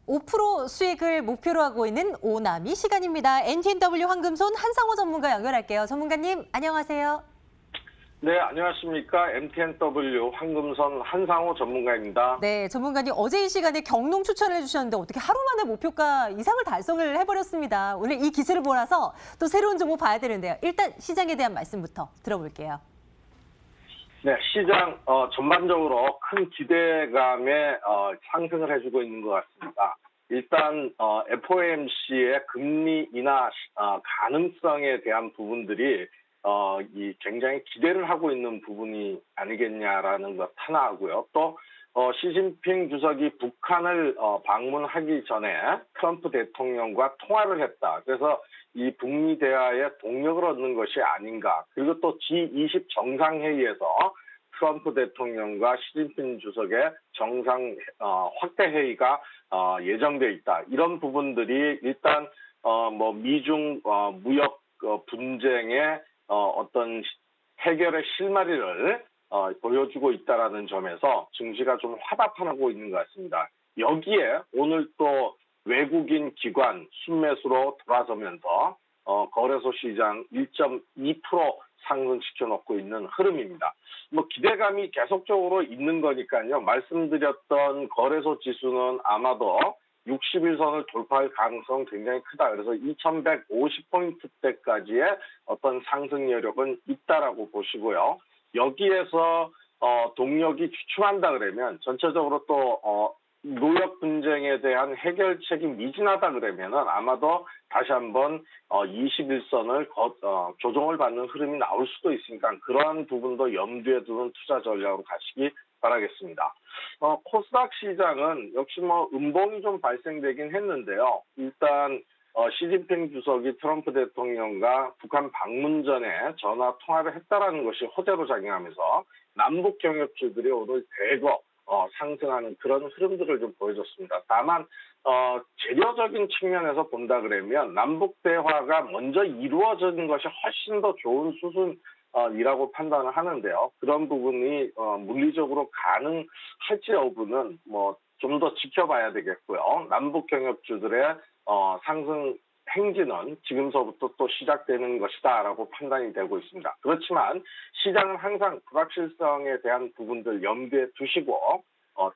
5% 수익을 목표로 하고 있는 오남이 시간입니다. NTNW 황금손 한상호 전문가 연결할게요. 전문가님, 안녕하세요. 네, 안녕하십니까. MTNW 황금선 한상호 전문가입니다. 네, 전문가님 어제 이 시간에 경농 추천을 해주셨는데 어떻게 하루 만에 목표가 이상을 달성을 해버렸습니다. 오늘 이 기세를 몰아서 또 새로운 종목 봐야 되는데요. 일단 시장에 대한 말씀부터 들어볼게요. 네, 시장 전반적으로 큰 기대감에 상승을 해주고 있는 것 같습니다. 일단 FOMC의 금리 인하 가능성에 대한 부분들이 굉장히 기대를 하고 있는 부분이 아니겠냐라는 것 하나 하고요. 또 시진핑 주석이 북한을 방문하기 전에 트럼프 대통령과 통화를 했다. 그래서 이 북미 대화에 동력을 얻는 것이 아닌가. 그리고 또 G20 정상회의에서 트럼프 대통령과 시진핑 주석의 정상 확대 회의가 예정돼 있다. 이런 부분들이 일단 미중 무역 분쟁의 어떤 해결의 실마리를 보여주고 있다라는 점에서 증시가 좀 화답하고 있는 것 같습니다. 여기에 오늘 또 외국인 기관 순매수로 돌아서면서 거래소 시장 1.2% 상승시켜 놓고 있는 흐름입니다. 기대감이 계속적으로 있는 거니까요. 말씀드렸던 거래소 지수는 아마도 60일선을 돌파할 가능성은 굉장히 크다. 그래서 2150포인트대까지의 어떤 상승 여력은 있다라고 보시고요. 여기에서 동력이 주춤한다 그러면 전체적으로 또 무역 분쟁에 대한 해결책이 미진하다 그러면은 아마도 다시 한번 21선을 조정을 받는 흐름이 나올 수도 있으니까 그러한 부분도 염두에 두는 투자 전략으로 가시기 바라겠습니다. 코스닥 시장은 역시 음봉이 좀 발생되긴 했는데요. 일단 시진핑 주석이 트럼프 대통령과 북한 방문 전에 전화 통화를 했다라는 것이 호재로 작용하면서 남북 경협주들이 오늘 대거 상승하는 그런 흐름들을 좀 보여줬습니다. 다만 재료적인 측면에서 본다 그러면 남북 대화가 먼저 이루어지는 것이 훨씬 더 좋은 수순이라고 판단을 하는데요. 그런 부분이 물리적으로 가능할지 여부는 좀 더 지켜봐야 되겠고요. 남북 경협주들의 상승 행진은 지금서부터 또 시작되는 것이다라고 판단이 되고 있습니다. 그렇지만 시장은 항상 불확실성에 대한 부분들 염두에 두시고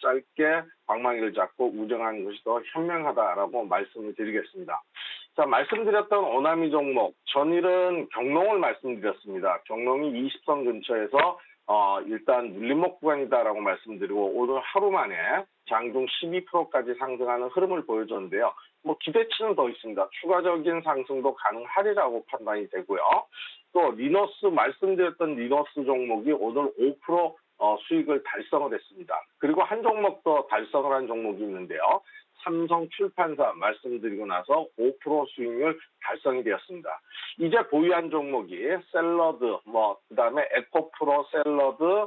짧게 방망이를 잡고 우정하는 것이 더 현명하다라고 말씀을 드리겠습니다. 자, 말씀드렸던 오나미 종목, 전일은 경농을 말씀드렸습니다. 경농이 20선 근처에서 일단 눌림목 구간이다라고 말씀드리고 오늘 하루 만에 장중 12%까지 상승하는 흐름을 보여줬는데요. 기대치는 더 있습니다. 추가적인 상승도 가능하리라고 판단이 되고요. 또 리너스 말씀드렸던 리너스 종목이 오늘 5% 수익을 달성을 했습니다. 그리고 한 종목 더 달성을 한 종목이 있는데요. 삼성 출판사 말씀드리고 나서 5% 수익률 달성이 되었습니다. 이제 보유한 종목이 샐러드, 그다음에 에코프로 샐러드,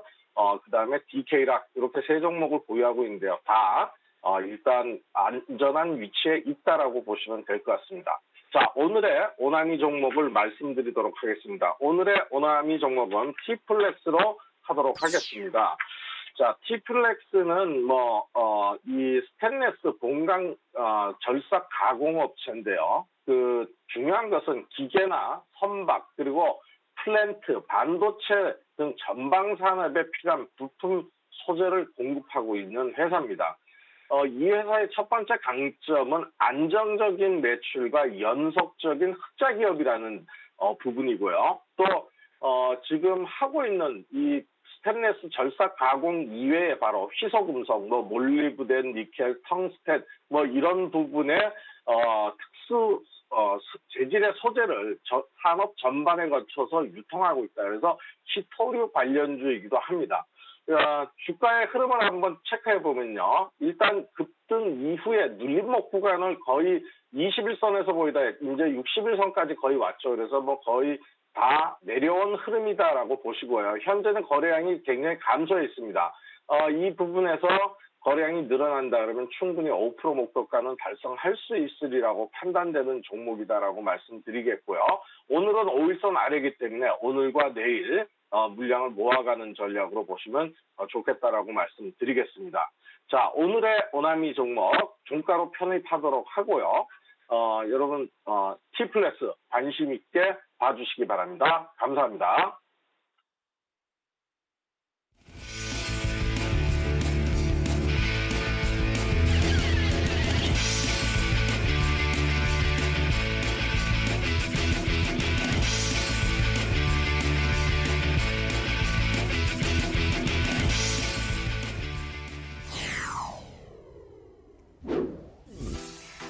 그다음에 DK락 이렇게 세 종목을 보유하고 있는데요. 다 일단 안전한 위치에 있다라고 보시면 될 것 같습니다. 자, 오늘의 오나미 종목을 말씀드리도록 하겠습니다. 오늘의 오나미 종목은 T플렉스로 하도록 하겠습니다. 자, T플렉스는 이 스테인리스 본강 절삭 가공업체인데요. 중요한 것은 기계나 선박 그리고 플랜트, 반도체 등 전방 산업에 필요한 부품 소재를 공급하고 있는 회사입니다. 이 회사의 첫 번째 강점은 안정적인 매출과 연속적인 흑자 기업이라는 부분이고요. 또 지금 하고 있는 이 스테인리스 절삭 가공 이외에 바로 희소금속, 몰리브덴, 니켈, 텅스텐 이런 부분의 특수 재질의 소재를 산업 전반에 거쳐서 유통하고 있다. 그래서 시토류 관련주이기도 합니다. 주가의 흐름을 한번 체크해 보면요. 일단 급등 이후에 눌림목 구간을 거의 21선에서 보이다 이제 60일선까지 거의 왔죠. 그래서 거의 다 내려온 흐름이다라고 보시고요. 현재는 거래량이 굉장히 감소해 있습니다. 이 부분에서 거래량이 늘어난다 그러면 충분히 5% 목표가는 달성할 수 있으리라고 판단되는 종목이다라고 말씀드리겠고요. 오늘은 5일선 아래이기 때문에 오늘과 내일 물량을 모아가는 전략으로 보시면 좋겠다라고 말씀드리겠습니다. 자, 오늘의 오나미 종목 종가로 편입하도록 하고요. 여러분 T플러스 관심 있게 봐주시기 바랍니다. 감사합니다.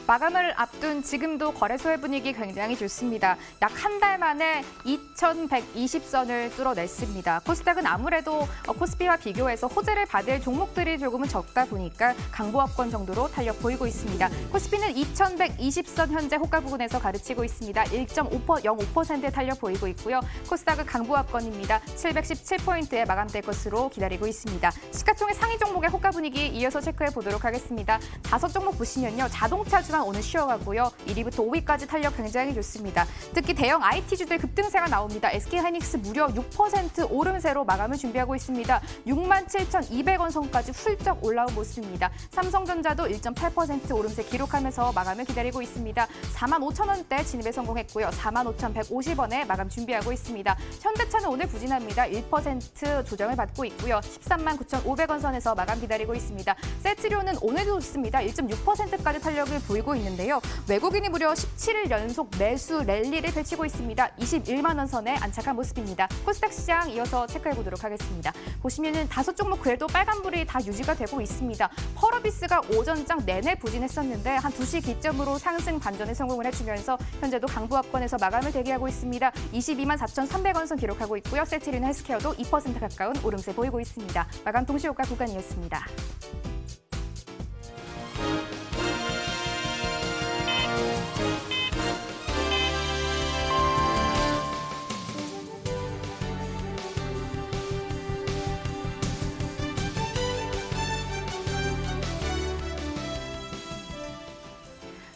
마감을 앞둔 지금도 거래소의 분위기 굉장히 좋습니다. 약 한 달 만에 2,120선을 뚫어냈습니다. 코스닥은 아무래도 코스피와 비교해서 호재를 받을 종목들이 조금은 적다 보니까 강보합권 정도로 탄력 보이고 있습니다. 코스피는 2,120선 현재 호가 부근에서 가르치고 있습니다. 1.05%의 탄력 보이고 있고요. 코스닥은 강보합권입니다. 717포인트에 마감될 것으로 기다리고 있습니다. 시가총액 상위 종목의 호가 분위기 이어서 체크해 보도록 하겠습니다. 5종목 보시면요. 자동차주만 오늘 쉬어가고요. 1위부터 5위까지 탄력 굉장히 좋습니다. 특히 대형 IT주들 급등세가 나옵니다. SK하이닉스 무려 6% 오름세로 마감을 준비하고 있습니다. 67,200원 선까지 훌쩍 올라온 모습입니다. 삼성전자도 1.8% 오름세 기록하면서 마감을 기다리고 있습니다. 45,000원대 진입에 성공했고요. 45,150원에 마감 준비하고 있습니다. 현대차는 오늘 부진합니다. 1% 조정을 받고 있고요. 139,500원 선에서 마감 기다리고 있습니다. 세트료는 오늘도 좋습니다. 1.6%까지 탄력을 보이고 있는데요. 외국인이 무려 17일 연속 매수 랠리를 펼치고 있습니다. 21만 원 선에 안착한 모습입니다. 코스닥 시장 이어서 체크해 보도록 하겠습니다. 보시면은 5종목 그래도 빨간불이 다 유지가 되고 있습니다. 펄어비스가 오전장 내내 부진했었는데 한 2시 기점으로 상승 반전에 성공을 해주면서 현재도 강보합권에서 마감을 대기하고 있습니다. 22만 4,300원 선 기록하고 있고요. 세트리는 헬스케어도 2% 가까운 오름세 보이고 있습니다. 마감 동시효과 구간이었습니다.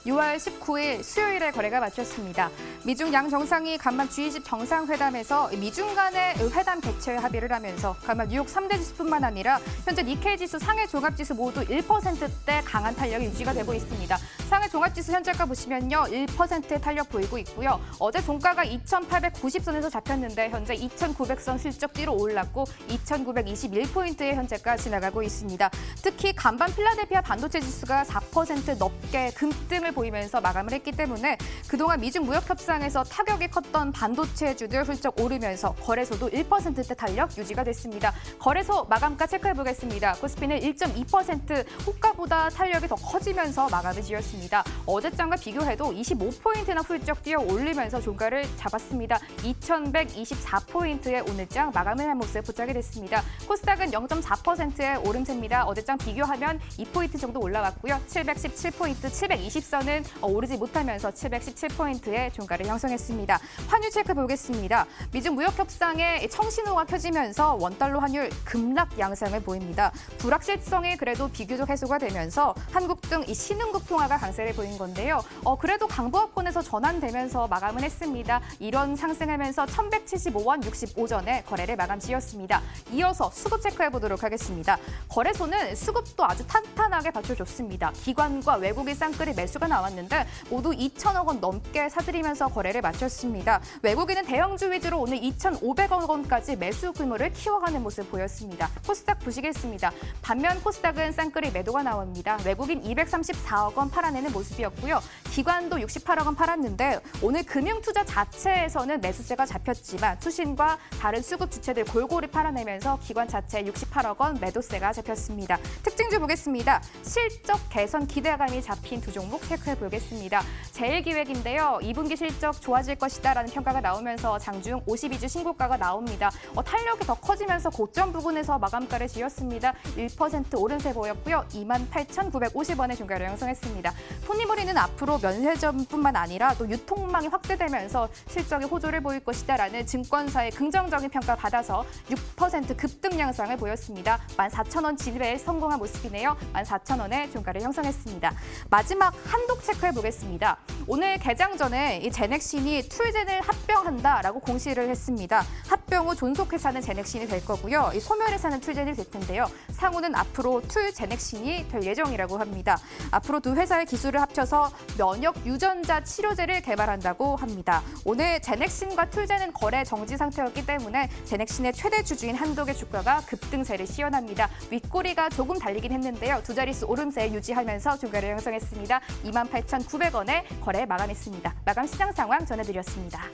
(6월 19일) 수요일에 거래가 마쳤습니다. 미중 양 정상이 간밤 G20 정상회담에서 미중 간의 회담 개최 합의를 하면서 간밤 뉴욕 3대 지수뿐만 아니라 현재 니케이 지수, 상해 종합지수 모두 1%대 강한 탄력이 유지가 되고 있습니다. 상해 종합지수 현재가 보시면요. 1%의 탄력 보이고 있고요. 어제 종가가 2,890선에서 잡혔는데 현재 2,900선 슬쩍 뛰어 올랐고 2,921포인트의 현재가 지나가고 있습니다. 특히 간밤 필라델피아 반도체 지수가 4% 넘게 급등을 보이면서 마감을 했기 때문에 그동안 미중 무역 협상에서 타격이 컸던 반도체주들 훌쩍 오르면서 거래소도 1%대 탄력 유지가 됐습니다. 거래소 마감가 체크해 보겠습니다. 코스피는 1.2% 호가보다 탄력이 더 커지면서 마감을 지었습니다. 어제장과 비교해도 25포인트나 훌쩍 뛰어 올리면서 종가를 잡았습니다. 2,124포인트의 오늘장 마감을 한 모습 포착이 됐습니다. 코스닥은 0.4%의 오름세입니다. 어제장 비교하면 2포인트 정도 올라왔고요. 717포인트, 720선은 오르지 못하면서 717포인트의 종가를 형성했습니다. 환율 체크 보겠습니다. 미중 무역 협상에 청신호가 켜지면서 원달러 환율 급락 양상을 보입니다. 불확실성이 그래도 비교적 해소가 되면서 한국 등 이 신흥국 통화가 강세를 보인 건데요. 그래도 강보합권에서 전환되면서 마감을 했습니다. 이런 상승하면서 1,175원 65전에 거래를 마감 지었습니다. 이어서 수급 체크해 보도록 하겠습니다. 거래소는 수급도 아주 탄탄하게 받쳐줬습니다. 기관과 외국인 쌍끌이 매수가 나왔는데 모두 2,000억 원 넘게 사들이면서 거래를 마쳤습니다. 외국인은 대형주 위주로 오늘 2,500억 원까지 매수 규모를 키워가는 모습 보였습니다. 코스닥 보시겠습니다. 반면 코스닥은 쌍끌이 매도가 나옵니다. 외국인 234억 원 팔아내는 모습이었고요. 기관도 68억 원 팔았는데 오늘 금융투자 자체에서는 매수세가 잡혔지만 투신과 다른 수급 주체들 골고루 팔아내면서 기관 자체 68억 원 매도세가 잡혔습니다. 특징주 보겠습니다. 실적 개선 기대감이 잡힌 두 종목 체크해 보겠습니다. 제일기획인데요. 2분기 실적 좋아질 것이다라는 평가가 나오면서 장중 52주 신고가가 나옵니다. 탄력이 더 커지면서 고점 부근에서 마감가를 지었습니다. 1% 오름세 보였고요. 28,950원의 종가를 형성했습니다. 톱니머리는 앞으로 면세점뿐만 아니라 또 유통망이 확대되면서 실적이 호조를 보일 것이다라는 증권사의 긍정적인 평가 받아서 6% 급등 양상을 보였습니다. 14,000원 진입에 성공한 모습이네요. 14,000원의 종가를 형성했습니다. 마지막 한독 체크해 보겠습니다. 오늘 개장 전에 이 제넥신이 툴젠을 합병한다라고 공시를 했습니다. 합병 후 존속회사는 제넥신이 될 거고요. 이 소멸회사는 툴젠이 될 텐데요. 상호는 앞으로 툴제넥신이 될 예정이라고 합니다. 앞으로 두 회사의 기술을 합쳐서 면역 유전자 치료제를 개발한다고 합니다. 오늘 제넥신과 툴젠은 거래 정지 상태였기 때문에 제넥신의 최대 주주인 한독의 주가가 급등세를 시현합니다. 윗꼬리가 조금 달리긴 했는데요. 두 자릿수 오름세 유지하면서 주가를 형성했습니다. 28,900원에 거래 마감했습니다. 마감 시장 상황 전해드렸습니다.